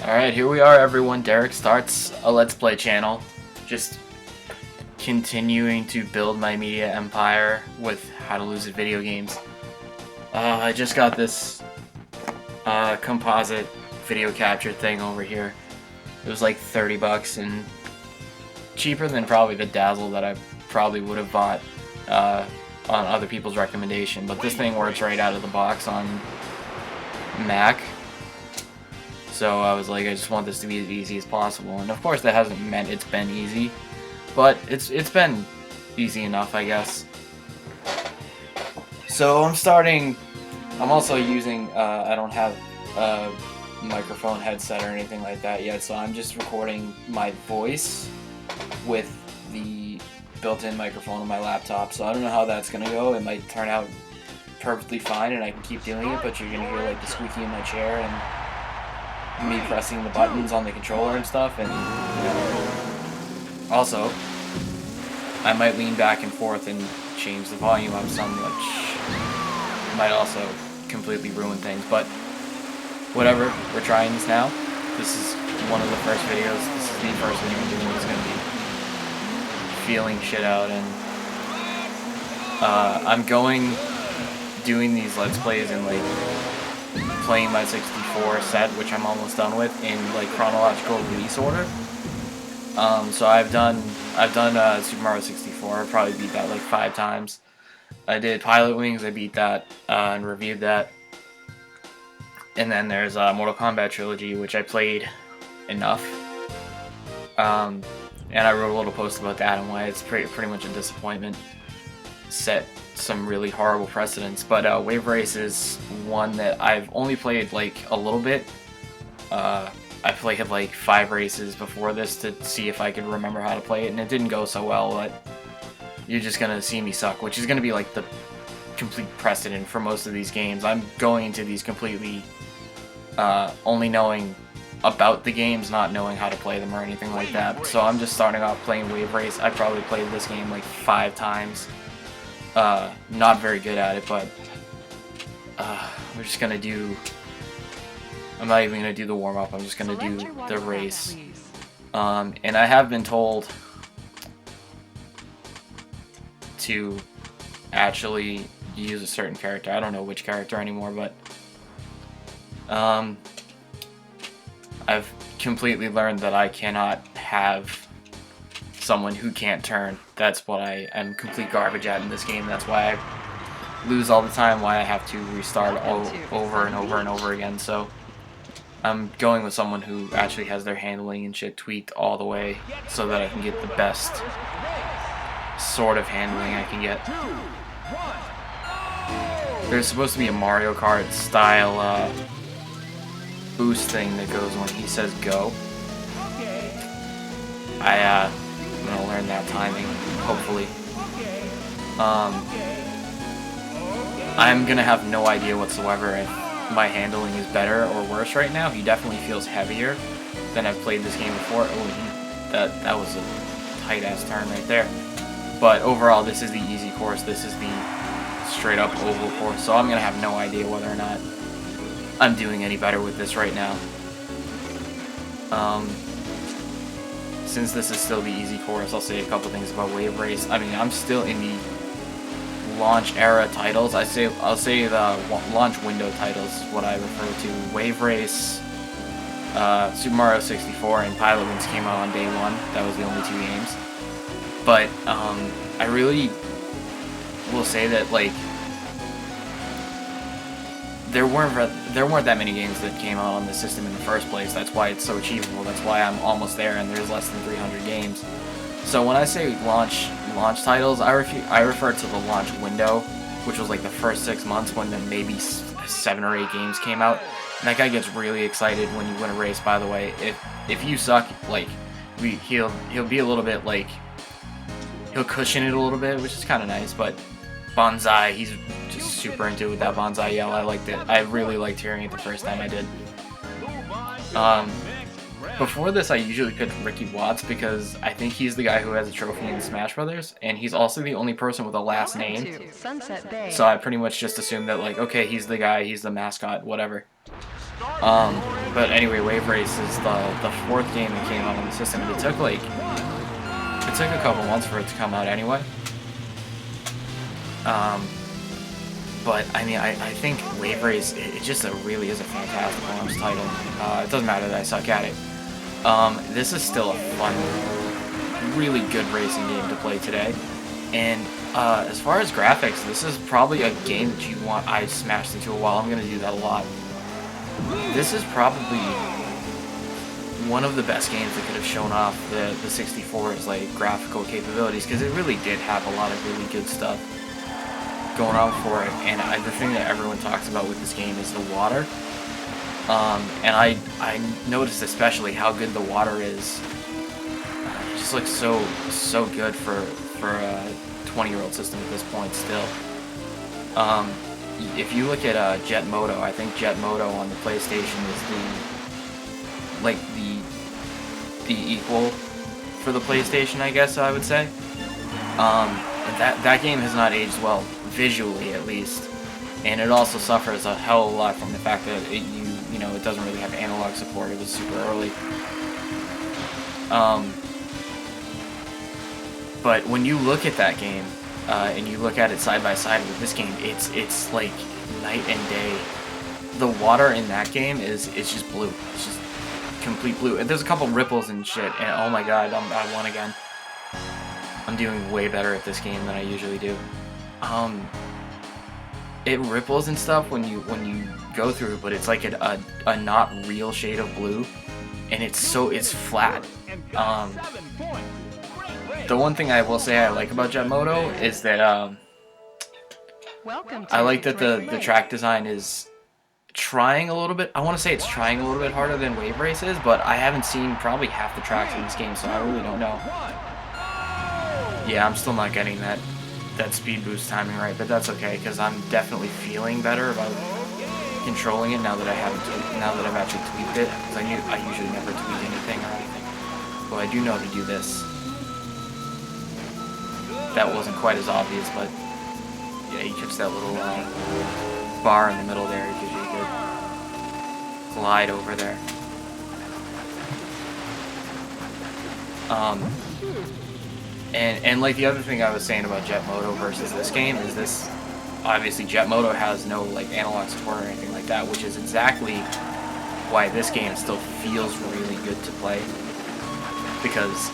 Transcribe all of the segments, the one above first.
Alright, here we are everyone. Derek starts a Let's Play channel. Just continuing to build my media empire with how to lose at video games. I just got this composite video capture thing over here. It was like 30 bucks and cheaper than probably the Dazzle that I probably would have bought on other people's recommendation. But this thing works right out of the box on Mac. So I was like, I just want this to be as easy as possible. And of course that hasn't meant it's been easy, but it's been easy enough, I guess. So I'm also using, I don't have a microphone headset or anything like that yet, so I'm just recording my voice with the built-in microphone on my laptop. So I don't know how that's gonna go. It might turn out perfectly fine and I can keep doing it, but you're gonna hear like the squeaky in my chair and me pressing the buttons on the controller and stuff, and also I might lean back and forth and change the volume up some, which might also completely ruin things, but whatever, we're trying this now. This is one of the first videos, this is the first video I'm doing. It's going to be feeling shit out, and I'm doing these Let's Plays and like playing my 64 set, which I'm almost done with, in like chronological release order. So I've done Super Mario 64. I probably beat that like 5 times. I did Pilot Wings. I beat that and reviewed that. And then there's Mortal Kombat Trilogy, which I played enough. And I wrote a little post about that and why it's pretty much a disappointment. Set some really horrible precedents, but Wave Race is one that I've only played like a little bit. I played like 5 races before this to see if I could remember how to play it, and it didn't go so well, but you're just gonna see me suck, which is gonna be like the complete precedent for most of these games. I'm going into these completely only knowing about the games, not knowing how to play them or anything like that. So I'm just starting off playing Wave Race. I probably played this game like 5 times. Not very good at it, but we're just gonna do, I'm not even gonna do the warm-up, I'm just gonna do the race. And I have been told to actually use a certain character. I don't know which character anymore, but I've completely learned that I cannot have someone who can't turn. That's what I am complete garbage at in this game. That's why I lose all the time, why I have to restart all over and over and over again. So I'm going with someone who actually has their handling and shit tweaked all the way so that I can get the best sort of handling I can get. There's supposed to be a Mario Kart style boost thing that goes when he says go. I'm gonna learn that timing, hopefully. I'm gonna have no idea whatsoever if my handling is better or worse right now. He definitely feels heavier than I've played this game before. Oh, that was a tight ass turn right there. But overall, this is the easy course. This is the straight up oval course. So I'm gonna have no idea whether or not I'm doing any better with this right now. Since this is still the easy course, I'll say a couple things about Wave Race. I mean, I'm still in the launch era titles. I'll say the launch window titles is what I refer to. Wave Race, Super Mario 64, and Pilot Wings came out on day 1. That was the only 2 games. But I really will say that like there weren't that many games that came out on the system in the first place. That's why it's so achievable. That's why I'm almost there, and there's less than 300 games. So when I say launch titles, I refer to the launch window, which was like the first 6 months when then maybe 7 or 8 games came out. And that guy gets really excited when you win a race. By the way, if you suck, like he'll be a little bit like he'll cushion it a little bit, which is kind of nice. But Bonsai, he's just super into it with that Bonsai yell. I liked it. I really liked hearing it the first time I did. Before this, I usually picked Ricky Watts because I think he's the guy who has a trophy in Smash Brothers, and he's also the only person with a last name. So I pretty much just assumed that, like, okay, he's the guy, he's the mascot, whatever. But anyway, Wave Race is the fourth game that came out on the system. It took a couple months for it to come out anyway. But I mean, I think Wave Race, it just really is a fantastic launch title. It doesn't matter that I suck at it. This is still a fun, really good racing game to play today. And as far as graphics, this is probably a game that you want. I smashed into a wall. I'm going to do that a lot. This is probably one of the best games that could have shown off the 64's like graphical capabilities, because it really did have a lot of really good stuff going on for it. And the thing that everyone talks about with this game is the water. And I noticed especially how good the water is. It just looks so good for a 20-year-old system at this point still. If you look at Jet Moto, I think Jet Moto on the PlayStation is the equal for the PlayStation, I guess I would say. That game has not aged well, visually at least, and it also suffers a hell of a lot from the fact that it doesn't really have analog support. It was super early. But when you look at that game and you look at it side by side with this game, it's like night and day. The water in that game is just blue. It's just complete blue. And there's a couple ripples and shit. And oh my god, I won again. I'm doing way better at this game than I usually do. It ripples and stuff when you go through, but it's like a not real shade of blue, and it's flat. The one thing I will say I like about Jet Moto is that I like that the track design is trying a little bit. I want to say it's trying a little bit harder than Wave Race is, but I haven't seen probably half the tracks in this game, so I really don't know. Yeah, I'm still not getting that speed boost timing right, but that's okay because I'm definitely feeling better about controlling it now that I've actually tweaked it. Because I usually never tweak anything or anything. Well, I do know how to do this. That wasn't quite as obvious, but yeah, you catch that little bar in the middle there. It gives you a good glide over there. And like the other thing I was saying about Jet Moto versus this game is this, obviously Jet Moto has no like analog support or anything like that, which is exactly why this game still feels really good to play, because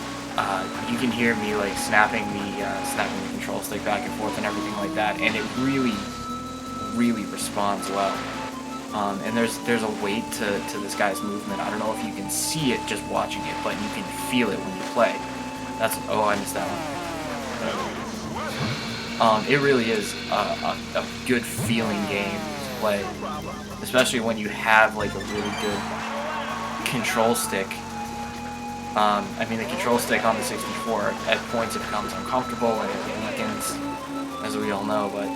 you can hear me like snapping the control stick back and forth and everything like that, and it really responds well. And there's a weight to this guy's movement. I don't know if you can see it just watching it, but you can feel it when you play. Oh, I missed that one. It really is a good feeling game to play, especially when you have like a really good control stick. I mean, the control stick on the 64 at points it becomes uncomfortable and it weakens, as we all know, but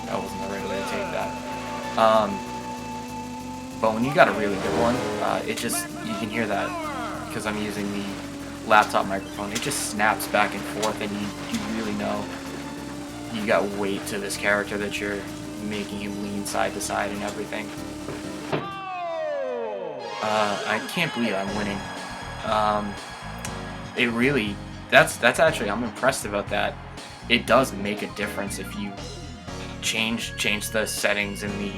that wasn't the right way to take that. But when you got a really good one, you can hear that, because I'm using the laptop microphone, it just snaps back and forth, and you really know you got weight to this character that you're making him lean side to side and everything. I can't believe I'm winning. It really, that's actually, I'm impressed about that. It does make a difference if you change the settings and the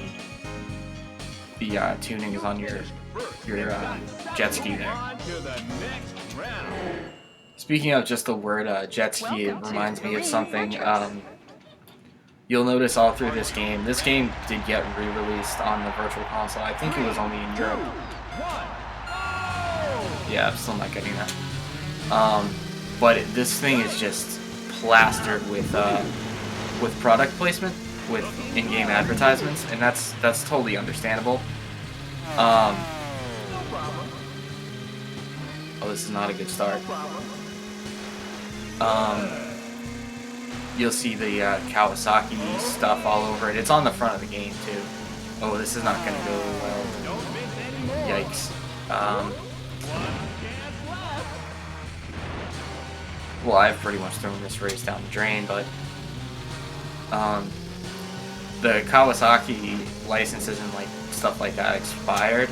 tunings on your jet ski there. Speaking of just the word jet ski, it reminds me of something. You'll notice all through this game did get re-released on the Virtual Console. I think it was only in Europe. Yeah, I'm still not getting that. But this thing is just plastered with product placement, with in-game advertisements, and that's totally understandable. Oh, this is not a good start. You'll see the Kawasaki stuff all over it. It's on the front of the game too. Oh, this is not going to go well. Yikes. Well, I've pretty much thrown this race down the drain, but the Kawasaki licenses and like stuff like that expired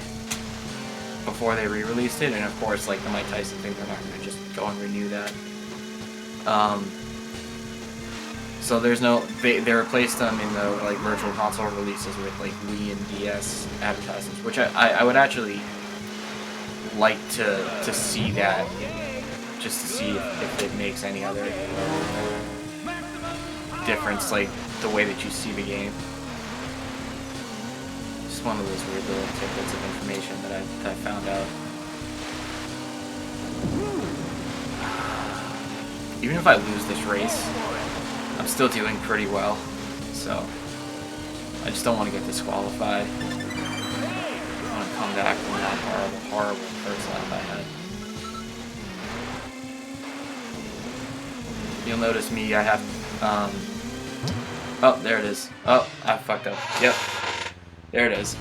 before they re-released it, and of course, like the Mike Tyson thing, they're not going to just go and renew that. So there's no, they replaced them in the like virtual console releases with like Wii and DS advertisements, which I would actually like to see that, just to see if it makes any other difference, like the way that you see the game. Just one of those weird little tidbits of information that I found out. Even if I lose this race, I'm still doing pretty well, so I just don't want to get disqualified. I want to come back from that horrible first lap I had. You'll notice me, I have, oh, there it is. Oh, I fucked up. Yep. There it is.